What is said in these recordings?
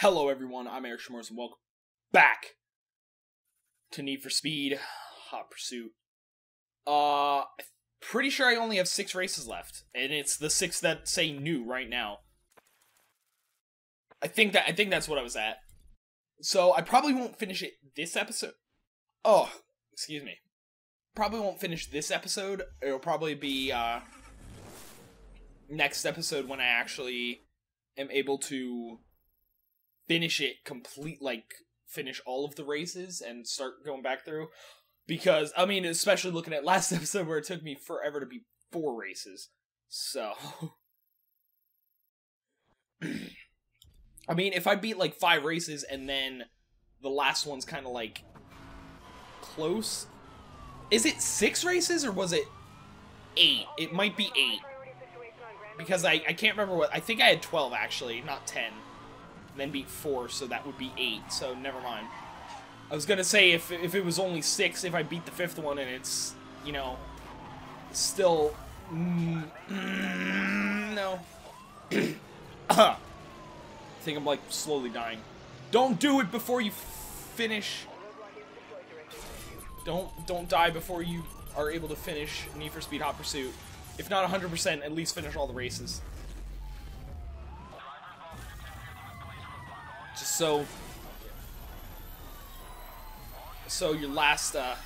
Hello everyone, I'm Eric Schmorz and welcome back to Need for Speed Hot Pursuit. Pretty sure I only have 6 races left, and it's the 6 that say new right now. I think that's what I was at. So I probably won't finish it this episode. Oh, excuse me. Probably won't finish this episode. It'll probably be next episode when I actually am able to finish it finish all of the races and start going back through. Because, I mean, especially looking at last episode where it took me forever to beat 4 races. So. I mean, if I beat, 5 races and then the last one's kind of, close. Is it 6 races or was it 8? It might be 8. Because I can't remember what. I think I had 12, actually, not 10. Then beat 4, so that would be 8, so never mind. I was gonna say, if it was only 6, if I beat the 5th one and it's, you know, still, no. I think I'm, slowly dying. Don't do it before you finish. Don't die before you are able to finish Need for Speed Hot Pursuit. If not 100%, at least finish all the races. Just so your last I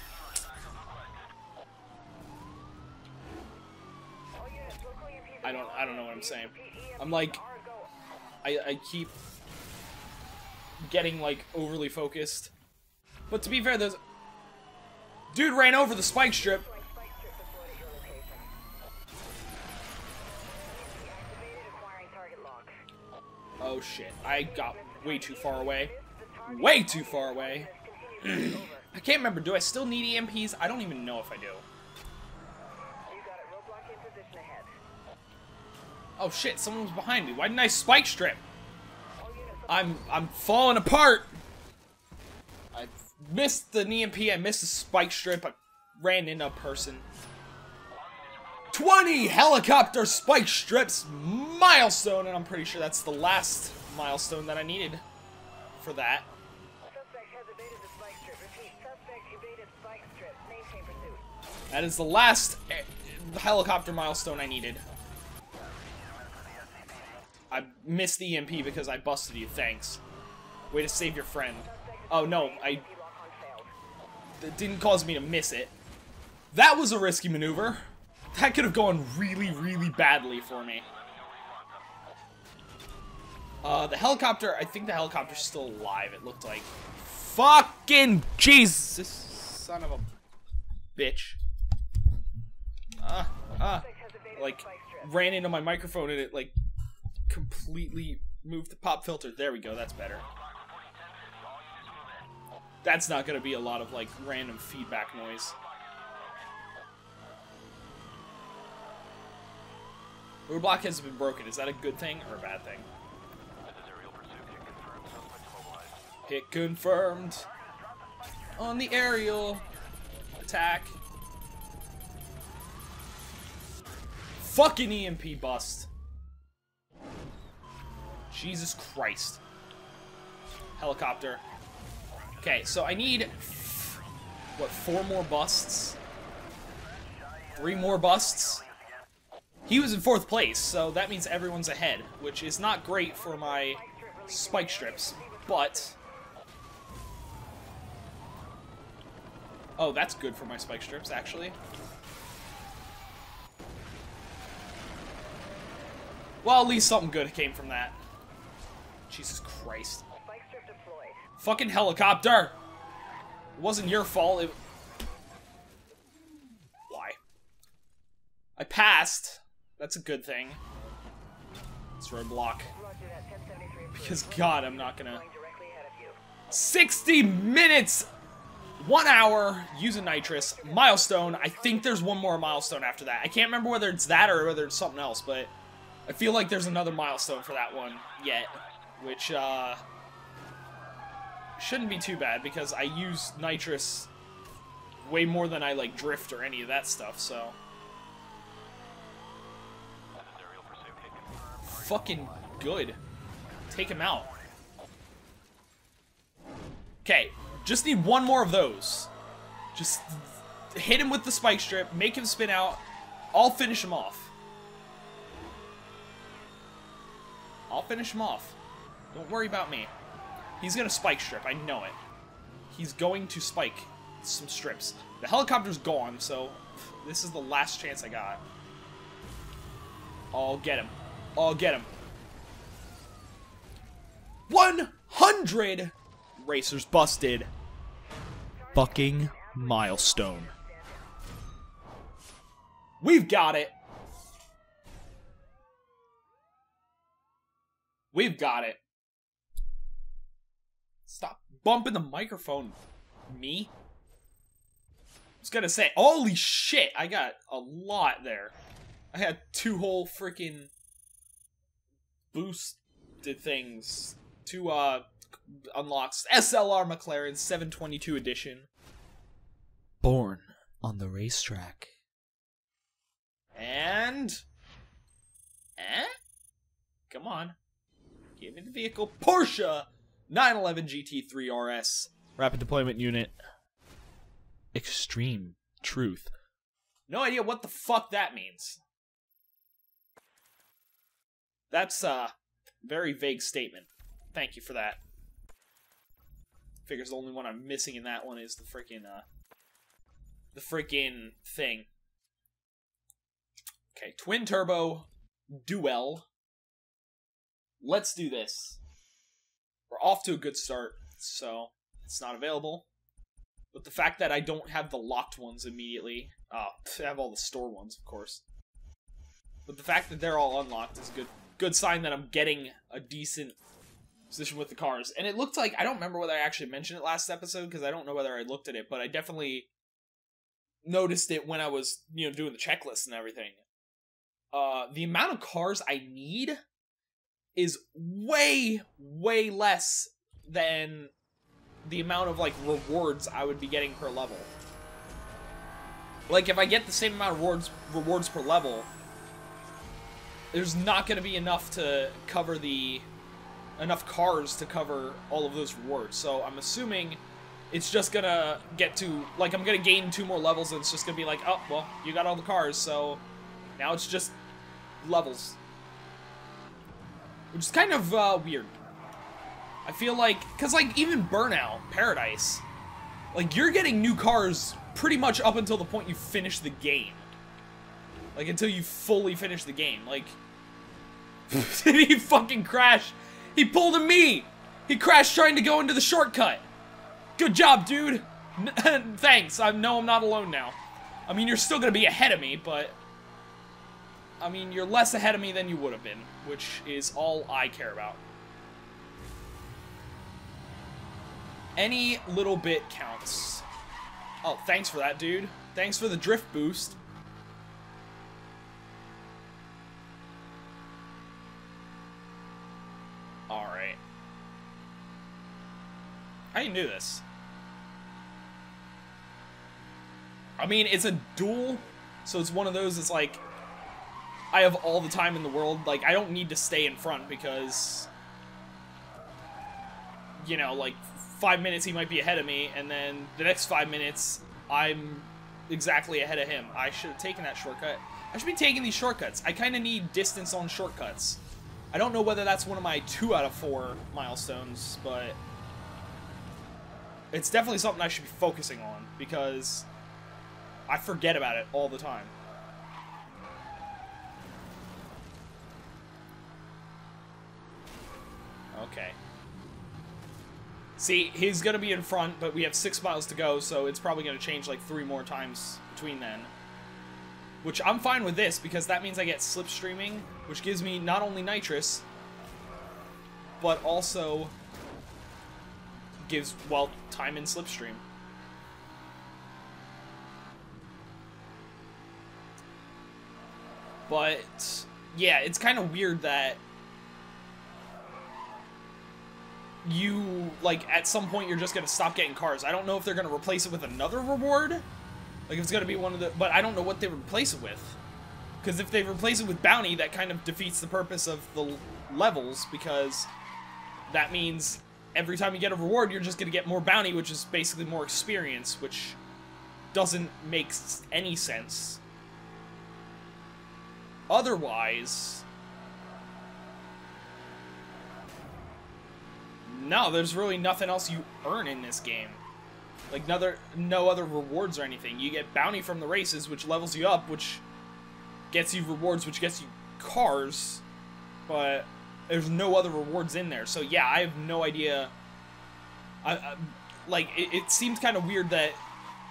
don't know what I'm saying. I'm I keep getting overly focused. But to be fair, there's dude ran over the spike strip. Oh shit, I got way too far away. Way too far away. I can't remember, do I still need EMPs? I don't even know if I do. Oh shit, someone was behind me. Why didn't I spike strip? I'm falling apart. I missed the EMP, I missed the spike strip, I ran into a person. 20 helicopter spike strips milestone, and I'm pretty sure that's the last milestone that I needed for that. That is the last helicopter milestone I needed. I missed the EMP because I busted you, thanks. Way to save your friend. Oh no, it didn't cause me to miss it. That was a risky maneuver. That could have gone really, really badly for me. The helicopter, I think the helicopter's still alive, it looked like. Fucking Jesus! Son of a bitch. Ran into my microphone and it, completely moved the pop filter. There we go, that's better. That's not gonna be a lot of, random feedback noise. Roadblock has been broken. Is that a good thing or a bad thing? Hit confirmed. On the aerial attack. Fucking EMP bust. Jesus Christ. Helicopter. Okay, so I need, what, 4 more busts? 3 more busts? He was in 4th place, so that means everyone's ahead, which is not great for my spike strips, but... Oh, that's good for my spike strips, actually. Well, at least something good came from that. Jesus Christ. Fucking helicopter! It wasn't your fault, it... Why? I passed. That's a good thing. It's Roadblock. Because, God, I'm not gonna... 60 minutes! 1 hour, using nitrous, milestone. I think there's one more milestone after that. I can't remember whether it's that or whether it's something else, but I feel like there's another milestone for that one yet, which, shouldn't be too bad because I use nitrous way more than I, drift or any of that stuff, so... Fucking good. Take him out. Okay, just need one more of those. Just hit him with the spike strip, make him spin out. I'll finish him off. I'll finish him off. Don't worry about me. He's gonna spike strip, I know it. He's going to spike some strips. The helicopter's gone, so this is the last chance I got. I'll get him. I'll get him. 100 racers busted. Fucking milestone. We've got it. We've got it. Stop bumping the microphone, me. I was gonna say, holy shit, I got a lot there. I had 2 whole freaking boosted things. 2 unlocks. SLR McLaren 722 edition. Born on the racetrack. And... Come on. Give me the vehicle. Porsche 911 GT3 RS. Rapid Deployment Unit. Extreme Truth. No idea what the fuck that means. That's a very vague statement. Thank you for that. Figures the only one I'm missing in that one is the freaking thing. Okay, twin turbo duel. Let's do this. We're off to a good start, so it's not available. But the fact that I don't have the locked ones immediately, I have all the store ones, of course. But the fact that they're all unlocked is a good sign that I'm getting a decent position with the cars. And it looked like, I don't remember whether I actually mentioned it last episode, because I don't know whether I looked at it, but I definitely noticed it when I was, doing the checklist and everything. The amount of cars I need is way, way less than the amount of, rewards I would be getting per level. Like, if I get the same amount of rewards per level, there's not going to be enough to cover enough cars to cover all of those rewards. So I'm assuming it's just going to get to, I'm going to gain 2 more levels, and it's just going to be like, oh, well, you got all the cars, so now it's just levels. Which is kind of weird. I feel like, because even Burnout, Paradise, you're getting new cars pretty much up until the point you finish the game. Until you fully finish the game. Did he fucking crash? He pulled a me! He crashed trying to go into the shortcut. Good job, dude. Thanks. I know I'm not alone now. I mean, you're still gonna be ahead of me, but I mean, you're less ahead of me than you would have been, which is all I care about. Any little bit counts. Oh, thanks for that, dude. Thanks for the drift boost. Alright. I can do this. I mean, it's a duel, so it's one of those that's I have all the time in the world. I don't need to stay in front because, 5 minutes he might be ahead of me, and then the next 5 minutes I'm exactly ahead of him. I should have taken that shortcut. I should be taking these shortcuts. I kind of need distance on shortcuts. I don't know whether that's one of my 2 out of 4 milestones, but it's definitely something I should be focusing on because I forget about it all the time. Okay. See, he's gonna be in front, but we have 6 miles to go, so it's probably gonna change 3 more times between then. Which I'm fine with this, because that means I get slipstreaming, which gives me not only nitrous, but also gives, well, time in slipstream. But, yeah, it's kind of weird that you, at some point you're just gonna stop getting cars. I don't know if they're gonna replace it with another reward. If it's gonna be one of the, but I don't know what they replace it with. Because if they replace it with bounty, that kind of defeats the purpose of the levels, because that means every time you get a reward, you're just going to get more bounty, which is basically more experience, which doesn't make any sense. Otherwise, no, there's really nothing else you earn in this game. Like, no other rewards or anything. You get bounty from the races, which levels you up, which gets you rewards, which gets you cars, but there's no other rewards in there. So yeah, I have no idea. Like, it seems kind of weird that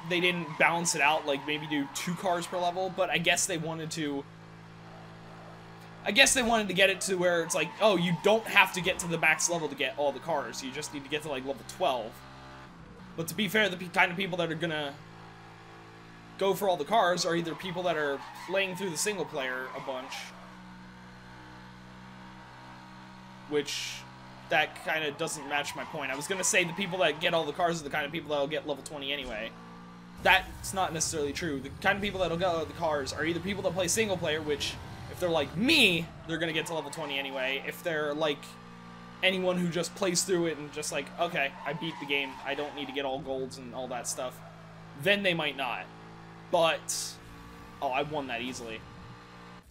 they didn't balance it out, like maybe do 2 cars per level, but I guess they wanted to get it to where it's like, oh, you don't have to get to the max level to get all the cars. You just need to get to, like, level 12. But to be fair, the kind of people that are gonna go for all the cars are either people that are playing through the single player a bunch, which that kind of doesn't match my point. I was gonna say the people that get all the cars are the kind of people that'll get level 20 anyway. That's not necessarily true. The kind of people that'll get all the cars are either people that play single player, which, if they're like me, they're gonna get to level 20 anyway. If they're like anyone who just plays through it and just like, okay, I beat the game, I don't need to get all golds and all that stuff, then they might not. But, oh, I won that easily.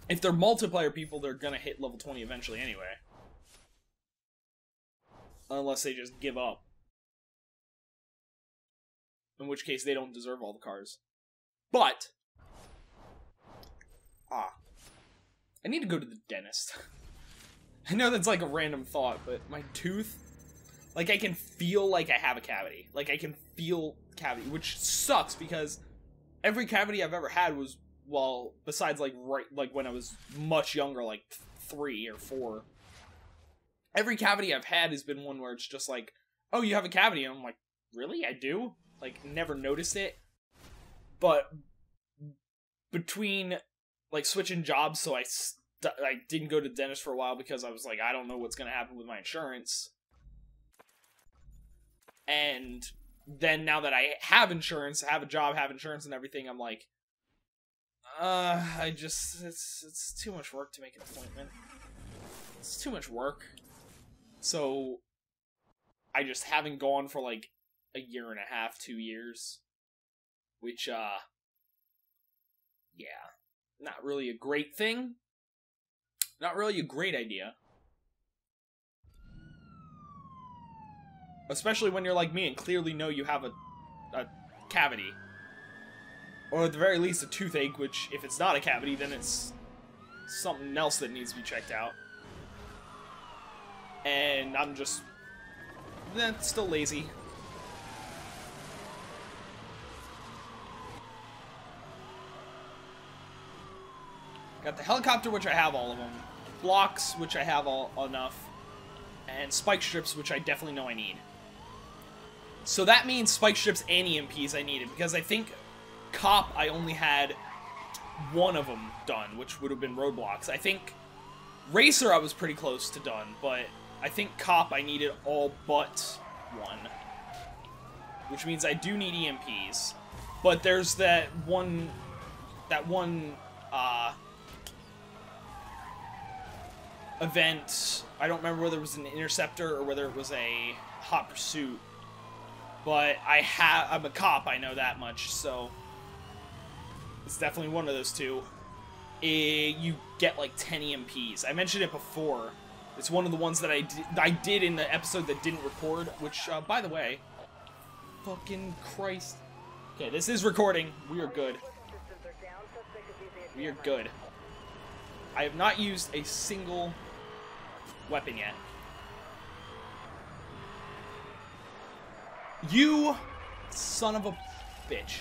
If they're multiplayer people, they're gonna hit level 20 eventually anyway. Unless they just give up. In which case, they don't deserve all the cars. But, I need to go to the dentist. I know that's like a random thought, but my tooth, like, I can feel like I have a cavity. Like, I can feel cavity, which sucks because every cavity I've ever had was, well, besides like when I was much younger, like 3 or 4. Every cavity I've had has been one where it's just like, oh, you have a cavity, and I'm like, really? I do? Like, never noticed it. But between, like, switching jobs, so I didn't go to the dentist for a while because I was like, I don't know what's going to happen with my insurance. And then now that I have insurance, have a job, have insurance and everything, I'm like, it's too much work to make an appointment. It's too much work. So I just haven't gone for like a year and a half, 2 years. Which, yeah, not really a great thing. Not really a great idea. Especially when you're like me and clearly know you have a cavity. Or at the very least a toothache, which if it's not a cavity, then it's something else that needs to be checked out. And I'm just still lazy. Got the helicopter, which I have all of them. Blocks, which I have enough. And spike strips, which I definitely know I need. So that means spike strips and EMPs I needed, because I think Cop I only had one of them done, which would have been Roadblocks. I think Racer I was pretty close to done, but I think Cop I needed all but one. Which means I do need EMPs. But there's that one event, I don't remember whether it was an interceptor or whether it was a hot pursuit, but I'm a cop, I know that much, so it's definitely one of those two. You get like 10 EMPs. I mentioned it before. It's one of the ones that I did in the episode that didn't record, which, by the way, fucking Christ. Okay, this is recording. We are good. We are good. I have not used a single weapon yet. You son of a bitch.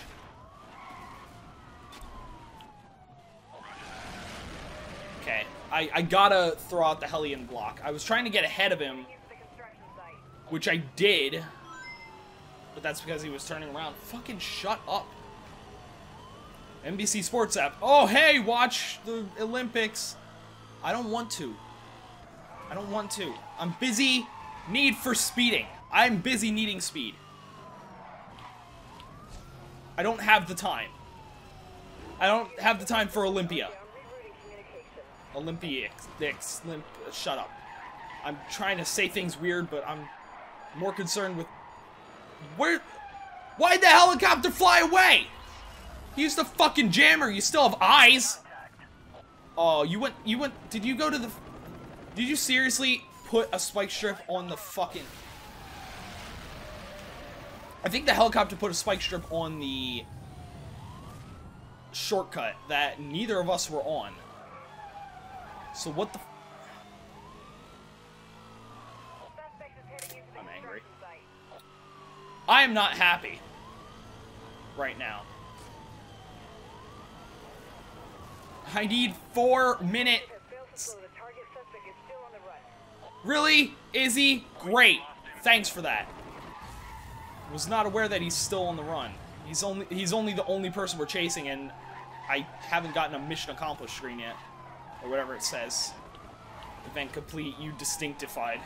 Okay, I gotta throw out the Hellion block. I was trying to get ahead of him, which I did, but that's because he was turning around. Fucking shut up. NBC Sports app. Oh, hey, watch the Olympics. I don't want to. I don't want to. I'm busy. Need for speeding. I'm busy needing speed. I don't have the time. I don't have the time for Olympia. Olympics. Shut up. I'm trying to say things weird, but I'm I'm more concerned with... Why'd the helicopter fly away? Use the fucking jammer, you still have eyes! Oh, did you go to the... Did you seriously put a spike strip on the fucking... I think the helicopter put a spike strip on the shortcut that neither of us were on. So what the... I'm angry. I am not happy right now. I need 4 minutes. Really? Izzy? Great. Thanks for that. Was not aware that he's still on the run. He's only the only person we're chasing, and I haven't gotten a mission accomplished screen yet. Or whatever it says. Event complete, you distinctified.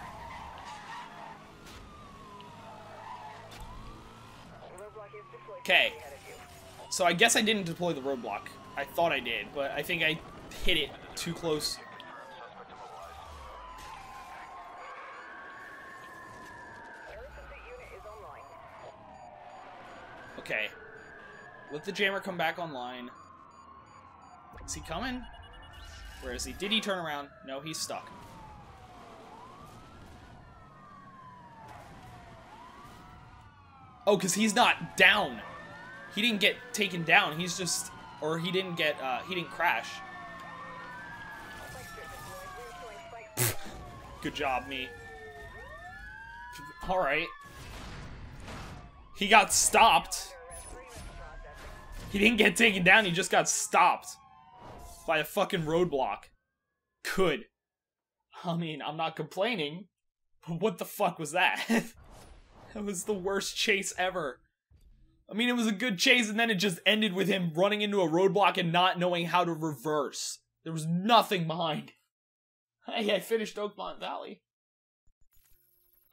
Okay. So I guess I didn't deploy the roadblock. I thought I did, but I think I hit it too close. Okay. Let the jammer come back online. Is he coming? Where is he? Did he turn around? No, he's stuck. Oh, because he's not down. He didn't get taken down. He's just... Or he didn't get, he didn't crash. Good job, me. Alright. He got stopped. He didn't get taken down, he just got stopped. By a fucking roadblock. Good. I mean, I'm not complaining. But what the fuck was that? That was the worst chase ever. I mean, it was a good chase, and then it just ended with him running into a roadblock and not knowing how to reverse. There was nothing behind. Hey, I finished Oakmont Valley.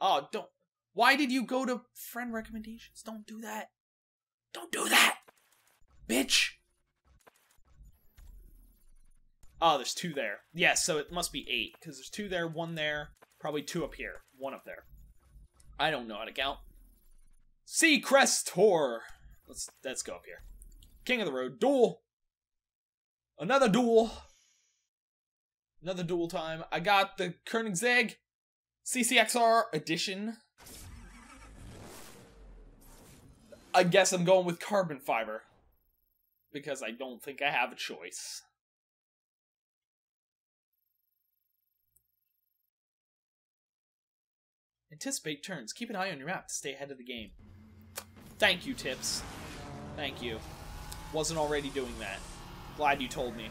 Oh, don't... Why did you go to friend recommendations? Don't do that. Don't do that! Bitch! Oh, there's 2 there. Yeah, so it must be 8, because there's 2 there, 1 there, probably 2 up here, 1 up there. I don't know how to count. Seacrest Tour. Let's go up here. King of the Road. Duel. Another duel. Another duel time. I got the Koenigsegg CCXR edition. I guess I'm going with carbon fiber. Because I don't think I have a choice. Anticipate turns. Keep an eye on your map to stay ahead of the game. Thank you, Tips. Thank you. Wasn't already doing that. Glad you told me.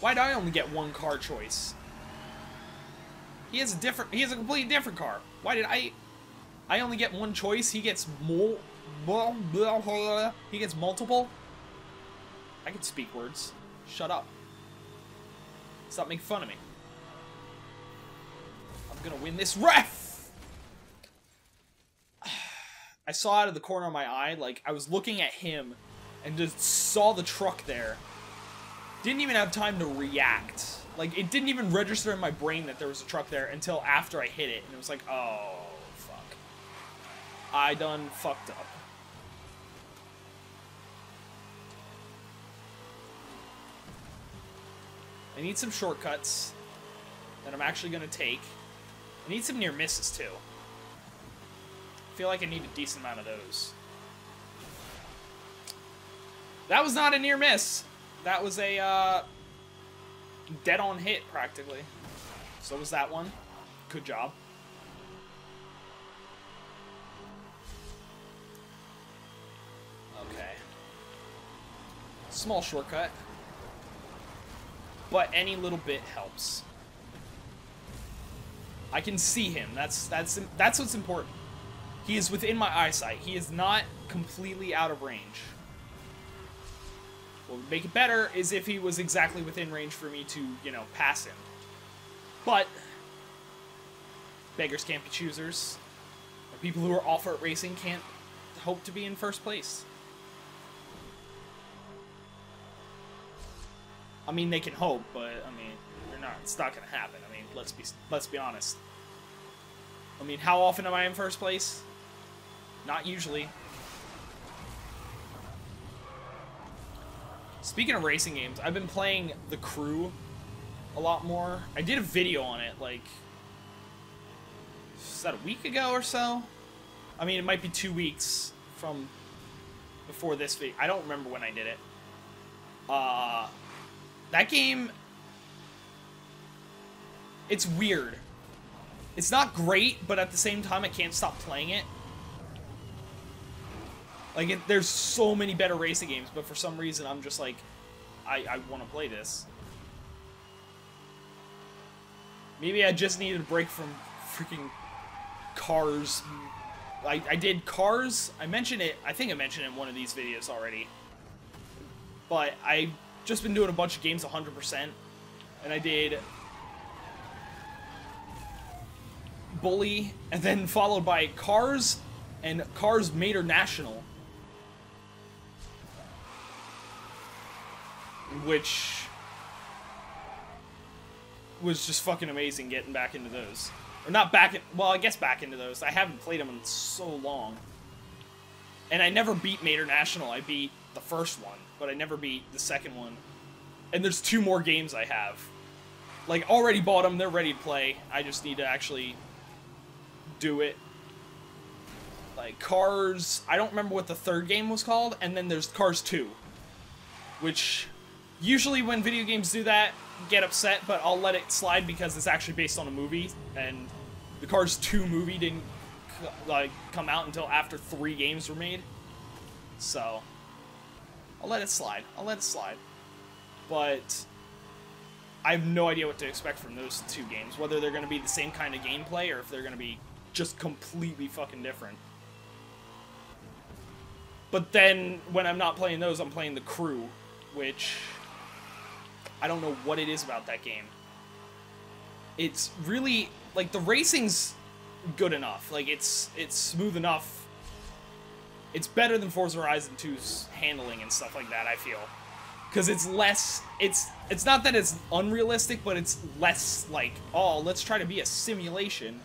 Why'd I only get 1 car choice? He has a completely different car. Why did I only get 1 choice? He gets he gets multiple? I can speak words. Shut up. Stop making fun of me. I'm gonna win this ref! I saw out of the corner of my eye, like, I was looking at him and just saw the truck there. Didn't even have time to react. Like, it didn't even register in my brain that there was a truck there until after I hit it. And it was like, oh, fuck. I done fucked up. I need some shortcuts that I'm actually gonna take. I need some near misses, too. I feel like I need a decent amount of those. That was not a near miss. That was a dead-on hit, practically. So was that one. Good job. Okay. Small shortcut. But any little bit helps. I can see him. That's what's important. He is within my eyesight. He is not completely out of range. What would make it better is if he was exactly within range for me to, you know, pass him. But beggars can't be choosers. Or people who are off-road racing can't hope to be in first place. I mean, they can hope, but I mean, they're not. It's not gonna happen. I mean, let's be honest. I mean, how often am I in first place? Not usually. Speaking of racing games, I've been playing The Crew a lot more. I did a video on it, like, is that a week ago or so? I mean, it might be 2 weeks from before this video. I don't remember when I did it. That game, it's weird. It's not great, but at the same time, I can't stop playing it. Like, there's so many better racing games, but for some reason, I'm just like, I want to play this. Maybe I just needed a break from freaking Cars. I did Cars. I mentioned it. I think I mentioned it in one of these videos already. But I've just been doing a bunch of games 100%. And I did Bully, and then followed by Cars and Cars Mater National. Which was just fucking amazing getting back into those. Or not back in, well, I guess back into those. I haven't played them in so long. And I never beat Mater National. I beat the first one, but I never beat the second one. And there's 2 more games I have. Like, already bought them, they're ready to play. I just need to actually do it. Like, Cars, I don't remember what the third game was called, and then there's Cars 2. Which, usually when video games do that, get upset, but I'll let it slide because it's actually based on a movie, and the Cars 2 movie didn't, like, come out until after 3 games were made. So, I'll let it slide. I'll let it slide. But I have no idea what to expect from those 2 games, whether they're going to be the same kind of gameplay or if they're going to be just completely fucking different. But then, when I'm not playing those, I'm playing The Crew, which I don't know what it is about that game. It's really, like, the racing's good enough. Like, it's smooth enough. It's better than Forza Horizon 2's handling and stuff like that, I feel. Because it's less, it's not that it's unrealistic, but it's less like, oh, let's try to be a simulation.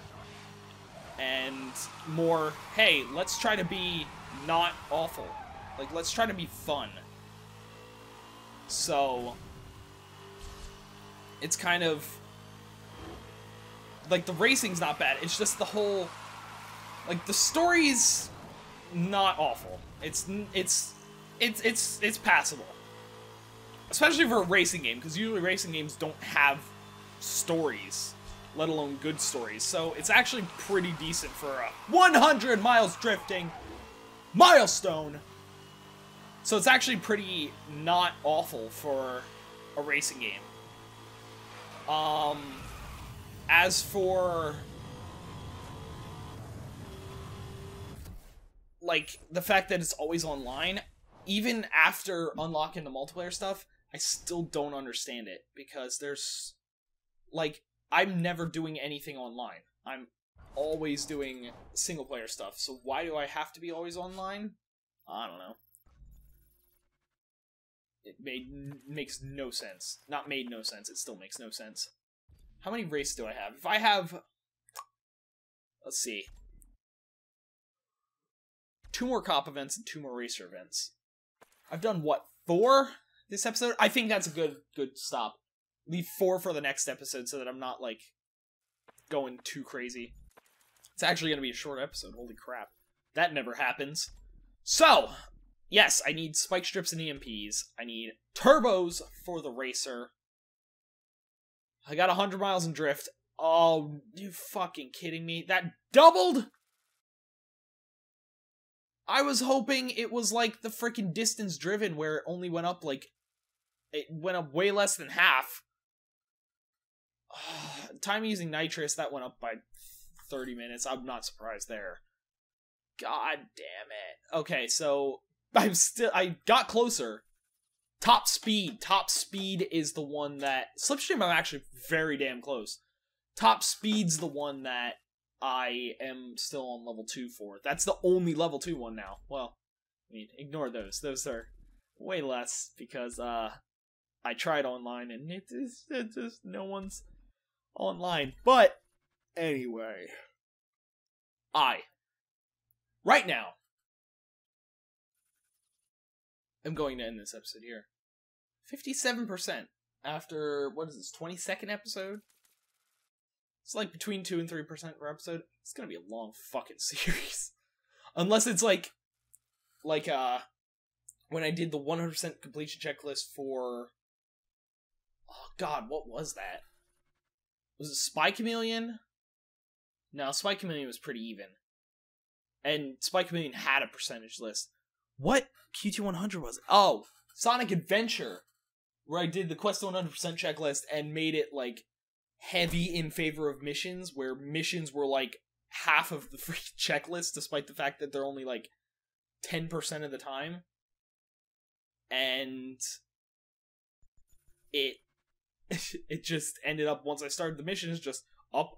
And more, hey, let's try to be not awful. Like, let's try to be fun. So, it's kind of, like, the racing's not bad. It's just the whole, like, the story's not awful. It's passable. Especially for a racing game, because usually racing games don't have stories, let alone good stories. So it's actually pretty decent for a 100 miles drifting milestone. So it's actually pretty not awful for a racing game. As for, like, the fact that it's always online, even after unlocking the multiplayer stuff, I still don't understand it, because there's, like, I'm never doing anything online. I'm always doing single-player stuff, so why do I have to be always online? I don't know. It makes no sense. Not made no sense, it still makes no sense. How many races do I have? If I have, let's see, 2 more cop events and 2 more racer events. I've done, what, 4 this episode? I think that's a good stop. Leave 4 for the next episode so that I'm not, like, going too crazy. It's actually going to be a short episode. Holy crap. That never happens. So, yes, I need spike strips and EMPs. I need turbos for the racer. I got 100 miles in drift. Oh, you fucking kidding me? That doubled? I was hoping it was like the freaking distance driven where it only went up, like, it went up way less than half. Time using nitrous, that went up by 30 minutes. I'm not surprised there. God damn it. Okay, so I got closer. Top speed is the one that, Slipstream I'm actually very damn close. Top speed's the one that I am still on level 2 for. That's the only level 2 one now. Well, I mean, ignore those. Those are way less because I tried online and it just no one's online. But anyway, right now, I'm going to end this episode here. 57% after, what is this, 22nd episode? It's like between 2 and 3% per episode. It's gonna be a long fucking series. Unless it's like when I did the 100% completion checklist for, oh god, what was that? Was it Spy Chameleon? No, Spy Chameleon was pretty even. And Spy Chameleon had a percentage list. What QT100 was it? Oh, Sonic Adventure, where I did the Quest 100% checklist and made it, like, heavy in favor of missions, where missions were, like, half of the free checklist, despite the fact that they're only, like, 10% of the time. And it just ended up, once I started the missions, just up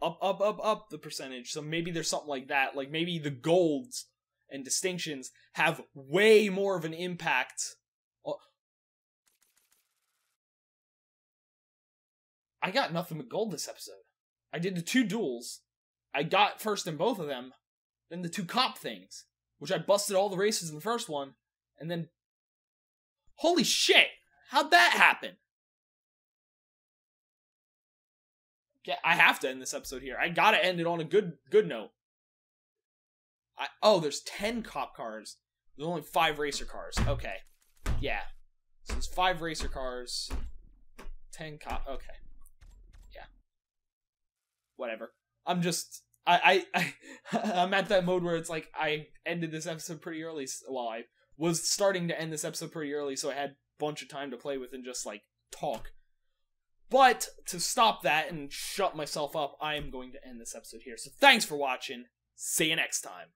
the percentage. So maybe there's something like that. Like, maybe the golds and distinctions have way more of an impact. I got nothing but gold this episode. I did the 2 duels. I got first in both of them. Then the 2 cop things, which I busted all the races in the first one. And then, holy shit! How'd that happen? Yeah, I have to end this episode here. I gotta end it on a good note. There's 10 cop cars. There's only 5 racer cars. Okay. Yeah. So there's 5 racer cars. 10 cop. Okay. Yeah. Whatever. I'm at that mode where it's like, I ended this episode pretty early. Well, I was starting to end this episode pretty early, so I had a bunch of time to play with and just, like, talk. But to stop that and shut myself up, I am going to end this episode here. So thanks for watching. See you next time.